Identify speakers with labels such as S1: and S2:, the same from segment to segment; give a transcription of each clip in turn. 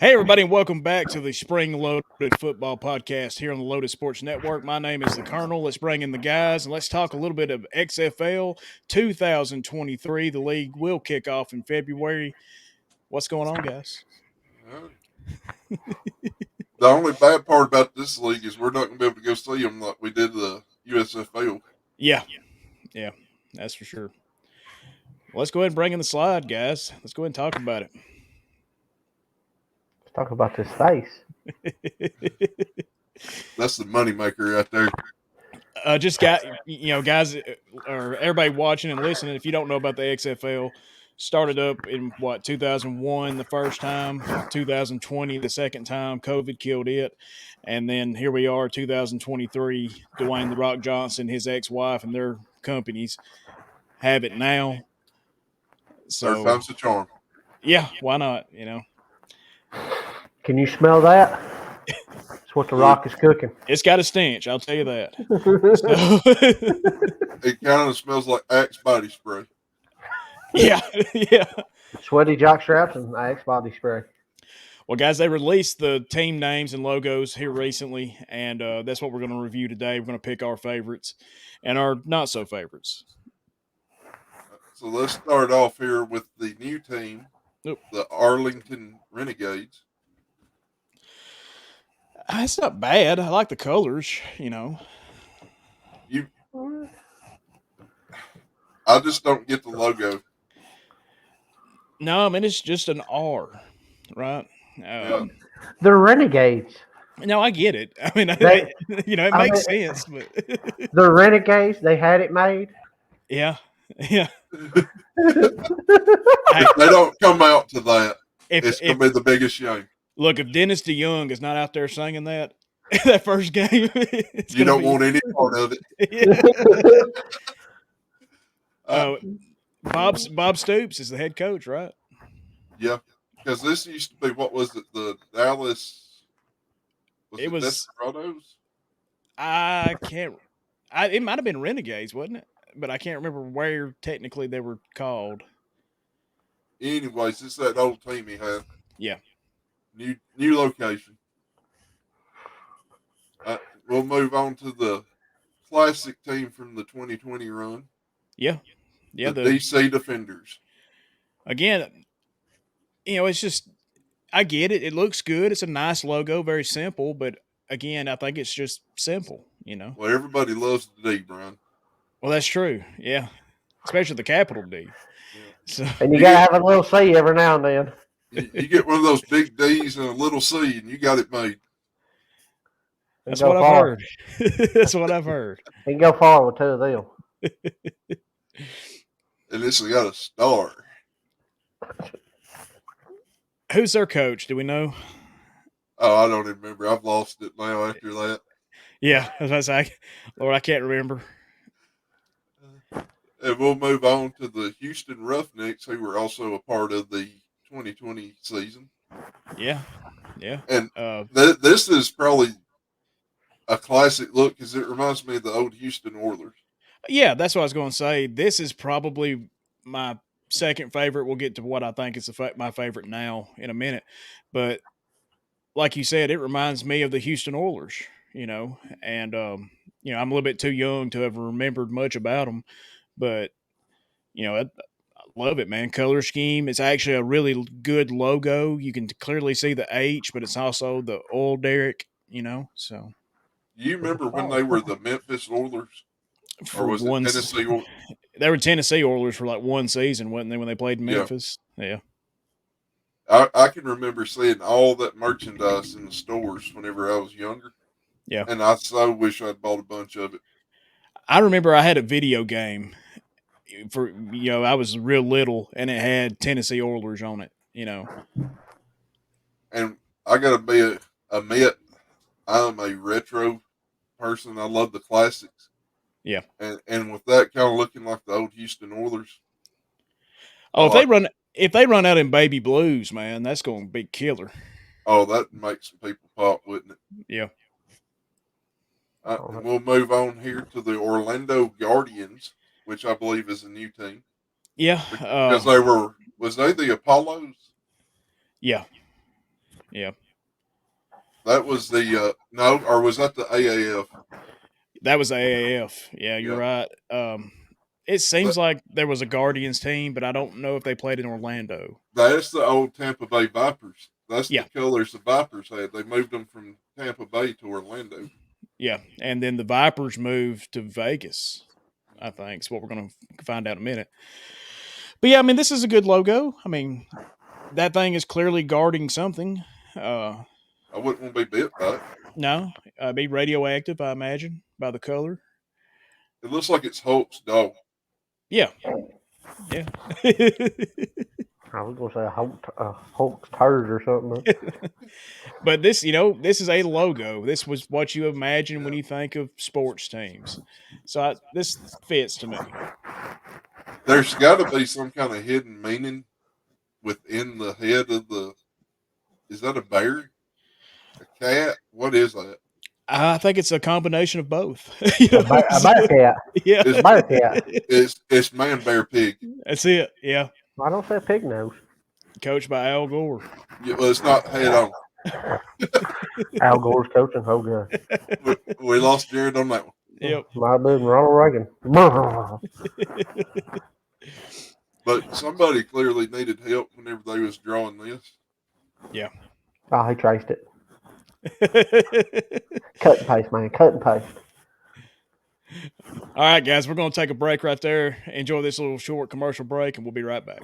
S1: Hey, everybody, and welcome back to the Spring Loaded Football Podcast here on the Loaded Sports Network. My name is the Colonel. Let's bring in the guys and let's talk a little bit of XFL 2023. The league will kick off in February. What's going on, guys?
S2: The only bad part about this league is we're not going to be able to go see them like we did the USFL.
S1: Yeah, that's for sure. Let's go ahead and bring in the slide, guys. Let's go ahead and talk about it.
S3: Let's talk about this face.
S2: That's the moneymaker right there.
S1: Just got guys, or everybody watching and listening. If you don't know about the XFL, started up in 2001 the first time, 2020 the second time. COVID killed it, and then here we are, 2023. Dwayne the Rock Johnson, his ex-wife, and their companies have it now. So
S2: Third time's the charm.
S1: Yeah, why not?
S3: Can you smell that? That's what the Rock is cooking.
S1: It's got a stench, I'll tell you that.
S2: It kind of smells like Axe body spray.
S1: Yeah.
S3: Sweaty jock straps and Axe body spray.
S1: Well, guys, they released the team names and logos here recently, and that's what we're going to review today. We're going to pick our favorites and our not-so-favorites.
S2: So let's start off here with the new team, the Arlington Renegades.
S1: It's not bad. I like the colors,
S2: I just don't get the logo.
S1: No, I mean, it's just an R, right?
S3: They're Renegades.
S1: No, I get it. I mean, it makes sense. But
S3: they're Renegades. They had it made.
S1: Yeah.
S2: If they don't come out to that, it's going to be the biggest shame.
S1: Look, if Dennis DeYoung is not out there singing that first game,
S2: you don't want any part of it.
S1: Bob Stoops is the head coach, right?
S2: Yeah, because this used to be, what was it, the Dallas?
S1: It was
S2: Desperados?
S1: I can't. It might have been Renegades, wasn't it? But I can't remember where technically they were called.
S2: Anyways, it's that old team he had.
S1: Yeah.
S2: New location. We'll move on to the classic team from the 2020 run.
S1: Yeah.
S2: The DC Defenders.
S1: Again, it's just, I get it. It looks good. It's a nice logo, very simple. But again, I think it's just simple,
S2: Well, everybody loves the D, Brian.
S1: Well, that's true. Yeah. Especially the capital D.
S2: Yeah.
S1: So,
S3: and you got to have a little C every now and then.
S2: You get one of those big D's and a little C, and you got it made.
S1: That's what I've heard. That's what I've heard.
S3: You can go far with two of them.
S2: And this has got a star.
S1: Who's their coach? Do we know?
S2: Oh, I don't even remember. I've lost it now after that.
S1: Yeah, I was about to say, Lord, I can't remember.
S2: And we'll move on to the Houston Roughnecks, who were also a part of the 2020 season.
S1: Yeah.
S2: And this is probably a classic look because it reminds me of the old Houston Oilers.
S1: Yeah, that's what I was going to say. This is probably my second favorite. We'll get to what I think is my favorite now in a minute. But like you said, it reminds me of the Houston Oilers, and, I'm a little bit too young to have remembered much about them. But, I love it, man. Color scheme. It's actually a really good logo. You can clearly see the H, but it's also the oil derrick, so.
S2: You remember when they were the Memphis Oilers? Or was it Tennessee Oilers?
S1: They were Tennessee Oilers for like one season, wasn't they, when they played in Memphis? Yeah.
S2: I can remember seeing all that merchandise in the stores whenever I was younger.
S1: Yeah.
S2: And I so wish I'd bought a bunch of it.
S1: I remember I had a video game for, I was real little and it had Tennessee Oilers on it,
S2: And I got to be admit, I'm a retro person. I love the classics.
S1: Yeah.
S2: And with that kind of looking like the old Houston Oilers.
S1: Oh, if they run out in baby blues, man, that's going to be killer.
S2: Oh, that makes some people pop, wouldn't it?
S1: Yeah.
S2: And we'll move on here to the Orlando Guardians, which I believe is a new team.
S1: Yeah.
S2: Because was they the Apollos?
S1: Yeah. Yeah.
S2: That was the no, or was that the AAF?
S1: That was AAF. Yeah, you're
S2: Yeah,
S1: right. It seems
S2: that,
S1: like there was a Guardians team, but I don't know if they played in Orlando.
S2: that's the old Tampa Bay Vipers. That's the
S1: Yeah,
S2: colors the Vipers had. They moved them from Tampa Bay to Orlando.
S1: yeah. And then the Vipers moved to Vegas, I think. Is what we're going to find out in a minute. But yeah, I mean, this is a good logo. I mean, that thing is clearly guarding something.
S2: I wouldn't want to be bit by it.
S1: No, be radioactive, I imagine, by the color.
S2: It looks like it's Hulk's dog.
S1: Yeah, yeah.
S3: I was gonna say Hulk's turd or something.
S1: But this, this is a logo. This was what you imagine when
S2: Yeah.
S1: you think of sports teams. So this fits to me.
S2: There's got to be some kind of hidden meaning within the head of the. Is that a bear? A cat? What is that?
S1: I think it's a combination of both.
S3: A bear cat.
S1: Yeah,
S2: It's,
S3: Bear cat.
S2: it's man, bear, pig.
S1: that's it. Yeah,
S3: I don't say pig nose.
S1: coached by Al Gore.
S2: Yeah, well, it's not head on.
S3: Al Gore's coaching. Oh god.
S2: We lost Jared on that one.
S1: Yep.
S3: Might have been Ronald Reagan.
S2: But somebody clearly needed help whenever they was drawing this.
S1: Yeah.
S3: Oh, he traced it. Cut and paste, man. Cut and paste.
S1: All right, guys, we're going to take a break right there. Enjoy this little short commercial break, and we'll be right back.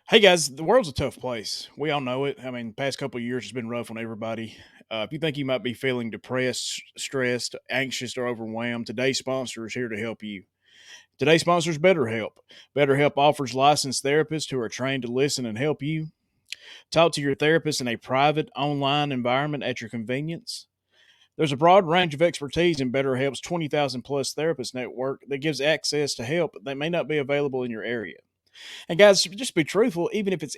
S1: Hey, guys, the world's a tough place. We all know it. I mean, the past couple of years has been rough on everybody. If you think you might be feeling depressed, stressed, anxious, or overwhelmed, today's sponsor is here to help you. Today's sponsor is BetterHelp. BetterHelp offers licensed therapists who are trained to listen and help you. Talk to your therapist in a private, online environment at your convenience. There's a broad range of expertise in BetterHelp's 20,000 plus therapist network that gives access to help that may not be available in your area. And guys, just be truthful. Even if it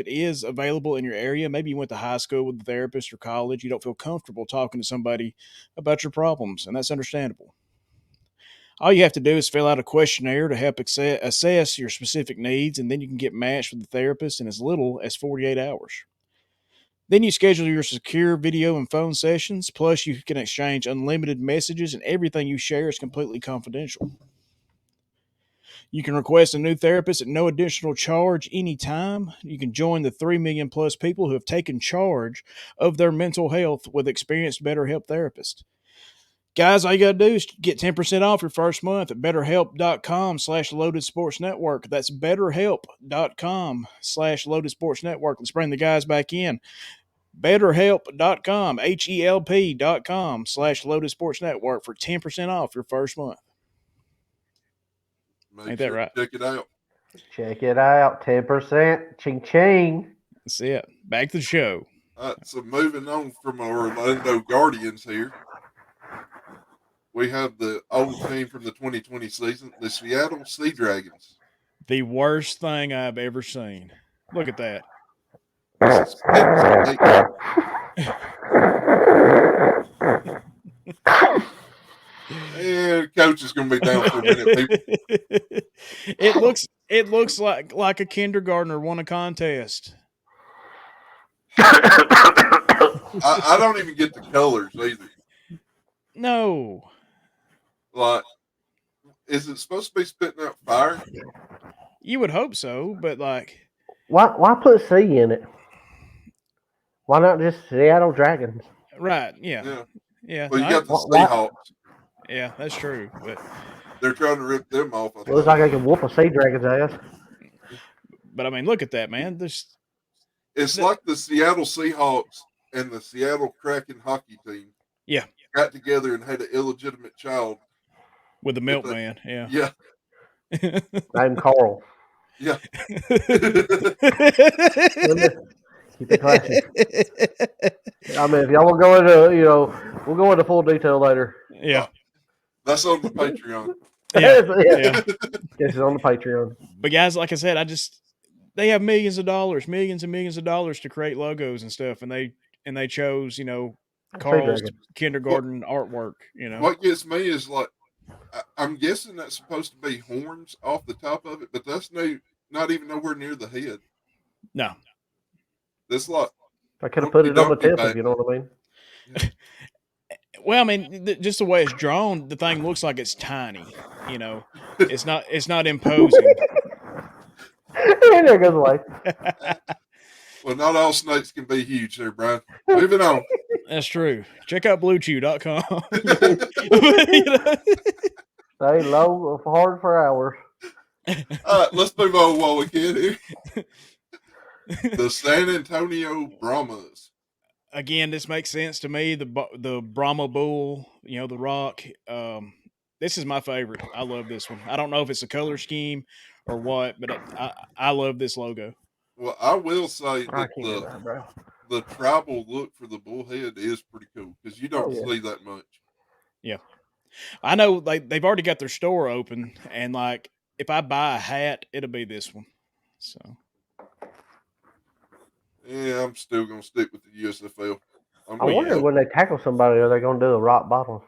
S1: is available in your area, maybe you went to high school with a therapist or college, you don't feel comfortable talking to somebody about your problems, and that's understandable. All you have to do is fill out a questionnaire to help assess your specific needs, and then you can get matched with a therapist in as little as 48 hours. Then you schedule your secure video and phone sessions, plus you can exchange unlimited messages, and everything you share is completely confidential. You can request a new therapist at no additional charge anytime. You can join the 3 million plus people who have taken charge of their mental health with experienced BetterHelp therapists. Guys, all you got to do is get 10% off your first month at betterhelp.com/loaded sports network. That's betterhelp.com/loaded sports network. Let's bring the guys back in. BetterHelp.com, HELP.com/loaded sports network for 10% off your first month.
S2: Make
S1: Ain't that
S2: sure
S1: right?
S2: to check it out.
S3: Check it out. 10%. Ching ching.
S1: That's it. Back to the show.
S2: So moving on from our Orlando Guardians here, we have the old team from the 2020 season, the Seattle Sea Dragons.
S1: The worst thing I've ever seen. Look at that.
S2: And coach is going to be down for a minute, people.
S1: It looks like a kindergartner won a contest.
S2: I don't even get the colors either.
S1: No.
S2: Like, is it supposed to be spitting out fire?
S1: You would hope so, but like,
S3: Why put C in it? Why not just Seattle Dragons?
S1: right? Yeah.
S2: Well, you got the Seahawks.
S1: Yeah, that's true. But
S2: they're trying to rip them off.
S3: Looks like I can whoop a Sea Dragon's ass.
S1: But I mean, look at that, man.
S2: It's like the Seattle Seahawks and the Seattle Kraken hockey team.
S1: Yeah.
S2: Got together and had an illegitimate child.
S1: With the milkman, yeah.
S2: Yeah.
S3: Named Carl.
S2: Yeah.
S3: Keep it classy. I mean, if y'all will go into, we'll go into full detail later.
S1: Yeah.
S2: That's on the Patreon.
S3: Yeah. This is on the Patreon.
S1: But guys, like I said, they have millions and millions of dollars to create logos and stuff, and they chose, Carl's kindergarten artwork.
S2: What gets me is like, I'm guessing that's supposed to be horns off the top of it, but that's not even nowhere near the head.
S1: No.
S2: That's like
S3: I could have put it on the tip, if you know what I mean.
S1: Well, I mean, just the way it's drawn, the thing looks like it's tiny. You know, it's not imposing.
S3: There goes away.
S2: Well, not all snakes can be huge there, Brian. Moving on.
S1: That's true. Check out bluechew.com.
S3: Stay low, hard for hours.
S2: All right, let's move on while we can here. The San Antonio Brahmas.
S1: Again, this makes sense to me. The Brahma Bull, the Rock. This is my favorite. I love this one. I don't know if it's a color scheme or what, but I love this logo.
S2: Well, I will say
S3: I
S2: that
S3: can't do that, bro.
S2: the tribal look for the bullhead is pretty cool because you don't see that much.
S1: Yeah, I know. Like they've already got their store open, and like if I buy a hat, it'll be this one. So.
S2: Yeah, I'm still gonna stick with the USFL.
S3: I wonder when they tackle somebody, are they going to do a rock bottom?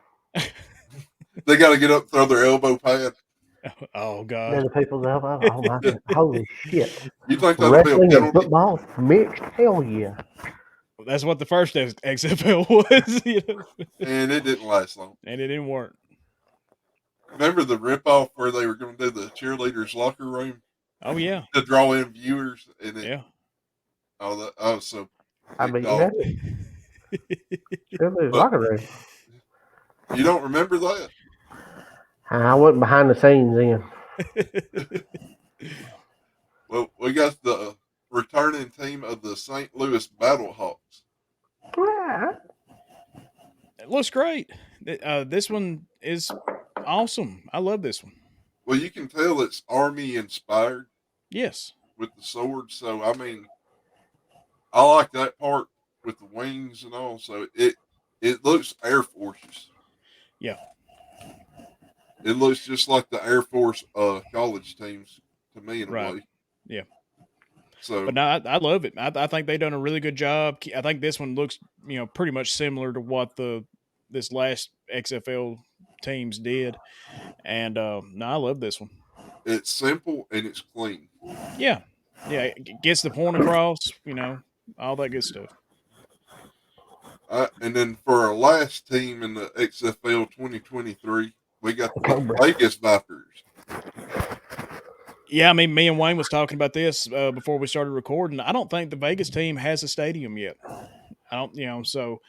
S2: They got to get up, throw their elbow pad.
S1: Oh God!
S3: Then the people's elbow. Oh my God! Holy shit!
S2: You think that'll
S3: Wrestling
S2: be a
S3: and football mixed? Hell yeah!
S1: That's what the first XFL was,
S2: and it didn't last long.
S1: And it didn't work.
S2: Remember the ripoff where they were going to do the cheerleaders' locker room?
S1: Oh yeah,
S2: to draw in viewers, and
S1: yeah.
S2: Oh, that I was so.
S3: I mean, cheerleaders' locker room.
S2: You don't remember that?
S3: I went behind the scenes then.
S2: Well, we got the returning team of the St. Louis Battlehawks.
S1: It looks great. This one is awesome. I love this one.
S2: Well, you can tell it's Army inspired.
S1: Yes.
S2: With the sword, so I mean, I like that part with the wings and all. So it looks Air Forces.
S1: Yeah.
S2: It looks just like the Air Force college teams to me in a way.
S1: Yeah.
S2: So,
S1: but no, I love it. I think they've done a really good job. I think this one looks, pretty much similar to what this last XFL teams did, and no, I love this one.
S2: It's simple and it's clean.
S1: Yeah, it gets the point across. All that good stuff.
S2: And then for our last team in the XFL 2023, we got the Vegas Vipers.
S1: Yeah, I mean, me and Wayne was talking about this before we started recording. I don't think the Vegas team has a stadium yet. I don't, so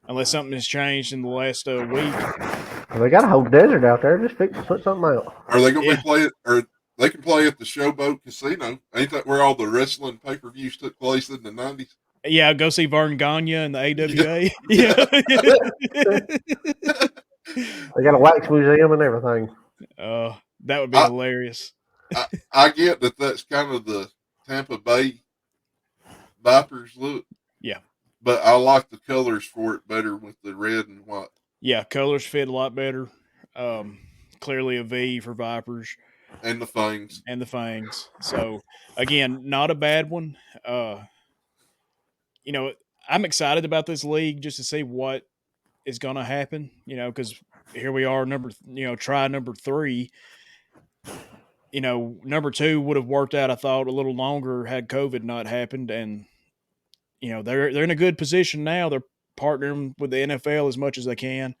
S1: unless something has changed in the last week.
S3: Well, they got a whole desert out there. Just put something out.
S2: Are they going to be playing? Or they can play at the Showboat Casino? Ain't that where all the wrestling pay-per-views took place in the 90s?
S1: Yeah, go see Vern Gagne and the AWA. Yeah.
S3: They got a wax museum and everything.
S1: That would be hilarious.
S2: I get that that's kind of the Tampa Bay Vipers look.
S1: Yeah.
S2: But I like the colors for it better with the red and white.
S1: Yeah, colors fit a lot better. Clearly a V for Vipers.
S2: And the fangs.
S1: So, again, not a bad one. I'm excited about this league just to see what is going to happen, because here we are, try number 3. Number 2 would have worked out, I thought, a little longer had COVID not happened. And, they're in a good position now. They're partnering with the NFL as much as they can.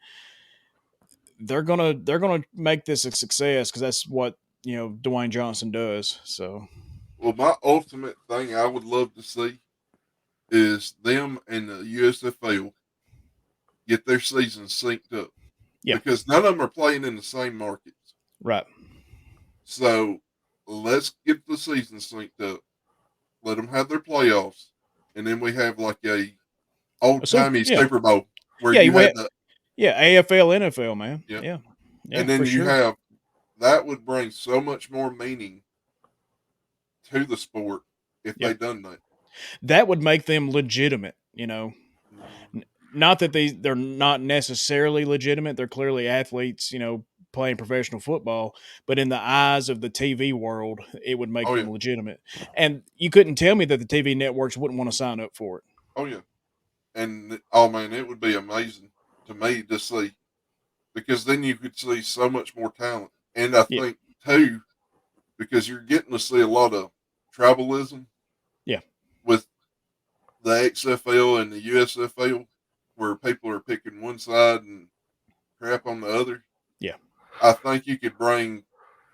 S1: They're gonna make this a success because that's what Dwayne Johnson does. So,
S2: well, my ultimate thing I would love to see is them and the USFL get their seasons synced up.
S1: Yeah,
S2: because none of them are playing in the same markets.
S1: Right.
S2: So let's get the season synced up. Let them have their playoffs, and then we have like a old-timey Super Bowl where you had the
S1: AFL, NFL, man. Yeah.
S2: And then you have that would bring so much more meaning to the sport if they done that.
S1: That would make them legitimate, Not that they're not necessarily legitimate. They're clearly athletes, playing professional football. But in the eyes of the TV world, it would make them legitimate. And you couldn't tell me that the TV networks wouldn't want to sign up for it.
S2: Oh, yeah. And, oh, man, it would be amazing to me to see. Because then you could see so much more talent. And I think, too, because you're getting to see a lot of tribalism.
S1: Yeah.
S2: With the XFL and the USFL, where people are picking one side and crap on the other.
S1: Yeah.
S2: I think you could bring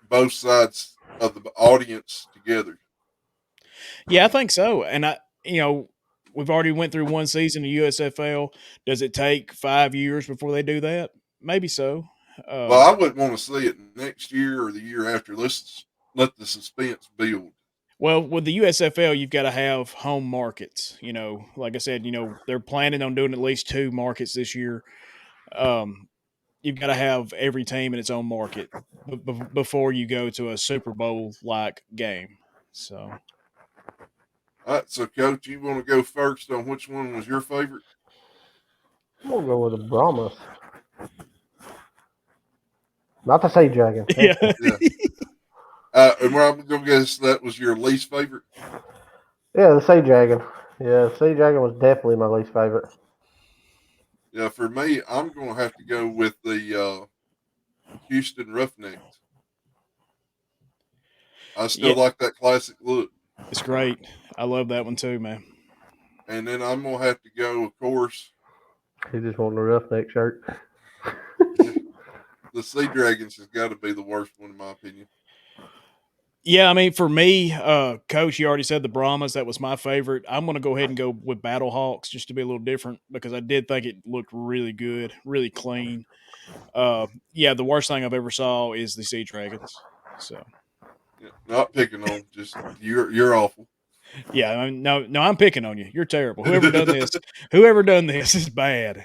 S2: both sides of the audience together.
S1: Yeah, I think so. And we've already went through one season of USFL. Does it take 5 years before they do that? Maybe so.
S2: Well, I wouldn't want to see it next year or the year after. Let's let the suspense build.
S1: Well, with the USFL, you've got to have home markets. Like I said, they're planning on doing at least 2 markets this year. You've got to have every team in its own market before you go to a Super Bowl like game. So,
S2: All right, so Coach, you want to go first on which one was your favorite?
S3: I'm gonna go with the Brahmas. Not the Sea Dragon.
S1: yeah.
S2: Yeah. And where I'm going to guess that was your least favorite?
S3: Yeah, the Sea Dragon. Yeah, the Sea Dragon was definitely my least favorite.
S2: Yeah, for me, I'm going to have to go with the Houston Roughnecks. I still
S1: Yeah.
S2: like that classic look.
S1: It's great. I love that one too, man.
S2: And then I'm going to have to go, of course.
S3: He just wanted a roughneck shirt.
S2: The Sea Dragons has got to be the worst one, in my opinion.
S1: Yeah, I mean, for me, Coach, you already said the Brahmas. That was my favorite. I'm going to go ahead and go with Battle Hawks just to be a little different because I did think it looked really good, really clean. Yeah, the worst thing I've ever saw is the Sea Dragons. So,
S2: Yeah, not picking on, just you're awful.
S1: yeah, I mean, no, I'm picking on you. You're terrible. Whoever done this is bad.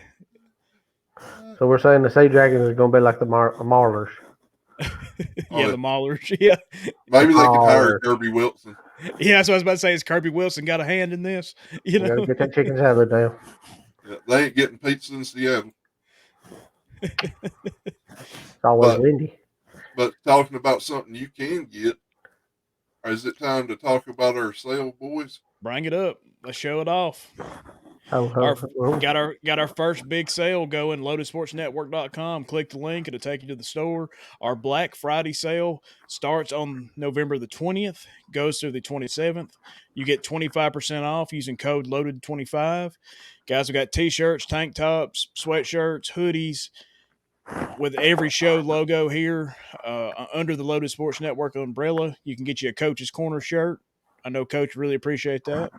S3: So we're saying the Sea Dragon is going to be like the Marlers.
S1: Yeah, the Maulers. Yeah,
S2: Maybe they could hire
S3: Maulers.
S2: Kirby Wilson.
S1: yeah. That's what I was about to say. Is Kirby Wilson got a hand in this?
S3: You got to get that chicken salad down.
S2: Yeah, they ain't getting pizza in Seattle.
S3: It's always windy.
S2: But talking about something you can get, is it time to talk about our sale, boys?
S1: Bring it up. Let's show it off.
S3: Oh.
S1: Got our first big sale going. LotusSportsNetwork.com. Click the link; it'll take you to the store. Our Black Friday sale starts on November the 20th, goes through the 27th. You get 25% off using code Loaded25. Guys, we got t-shirts, tank tops, sweatshirts, hoodies with every show logo here under the Lotus Sports Network umbrella. You can get you a Coach's Corner shirt. I know Coach really appreciate that.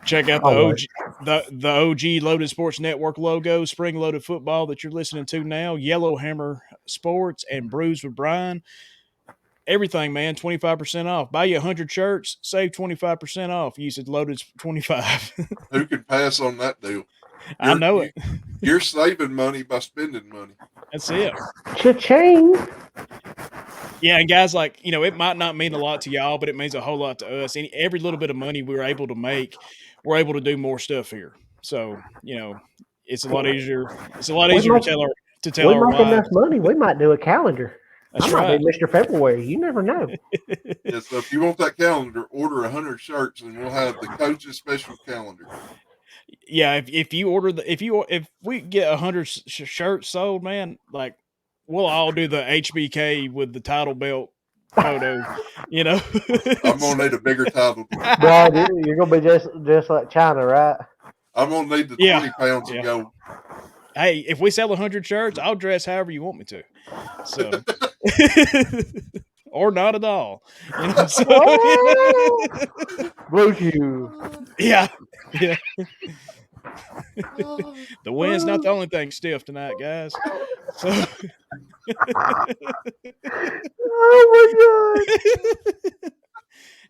S1: Check out the OG Loaded Sports Network logo, Spring Loaded Football that you're listening to now, Yellowhammer Sports, and Brews with Brian. Everything, man, 25% off. Buy you 100 shirts, save 25% off. Use it Loaded 25.
S2: Who can pass on that deal?
S1: I know it.
S2: You're saving money by spending money.
S1: That's it.
S3: Cha-ching!
S1: Yeah, and guys, it might not mean a lot to y'all, but it means a whole lot to us. Every little bit of money we're able to make, we're able to do more stuff here. So, it's a lot easier. It's a lot easier to tell our
S3: we make enough
S1: wives.
S3: money. We might do a calendar.
S1: That's
S3: I might
S1: right.
S3: be Mr. February. You never know.
S2: Yeah, so if you want that calendar, order 100 shirts, and we'll have the Coach's special calendar.
S1: Yeah, if you order if we get 100 shirts sold, man, we'll all do the HBK with the title belt photo.
S2: I'm gonna need a bigger title.
S3: Brad, you're gonna be just like China, right?
S2: I'm gonna need the 20 pounds of gold.
S1: Hey, if we sell 100 shirts, I'll dress however you want me to. So, or not at all.
S3: Blue shoes.
S1: Yeah. The wind's not the only thing stiff tonight, guys. So.
S3: Oh my god!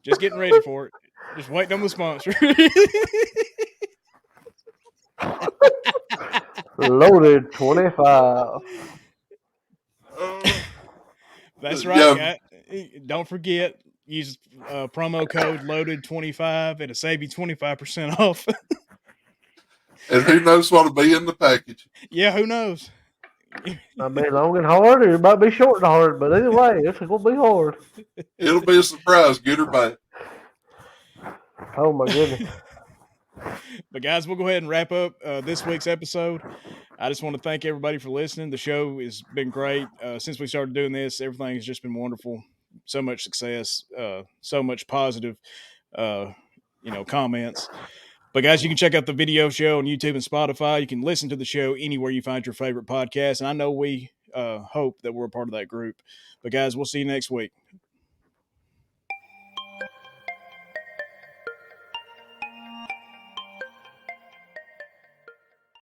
S1: Just getting ready for it. Just waiting on the sponsor.
S3: Loaded 25.
S1: That's right, guys. Don't forget, use promo code Loaded25 and it'll save you 25% off.
S2: And who knows what'll be in the package?
S1: Yeah, who knows?
S3: Might be long and hard, or it might be short and hard, but either way, it's gonna be hard.
S2: It'll be a surprise, good or bad.
S3: Oh my goodness.
S1: But guys, we'll go ahead and wrap up this week's episode. I just want to thank everybody for listening. The show has been great. Since we started doing this, everything has just been wonderful. So much success, so much positive, comments. But guys, you can check out the video show on YouTube and Spotify. You can listen to the show anywhere you find your favorite podcast. And I know we hope that we're a part of that group. But guys, we'll see you next week.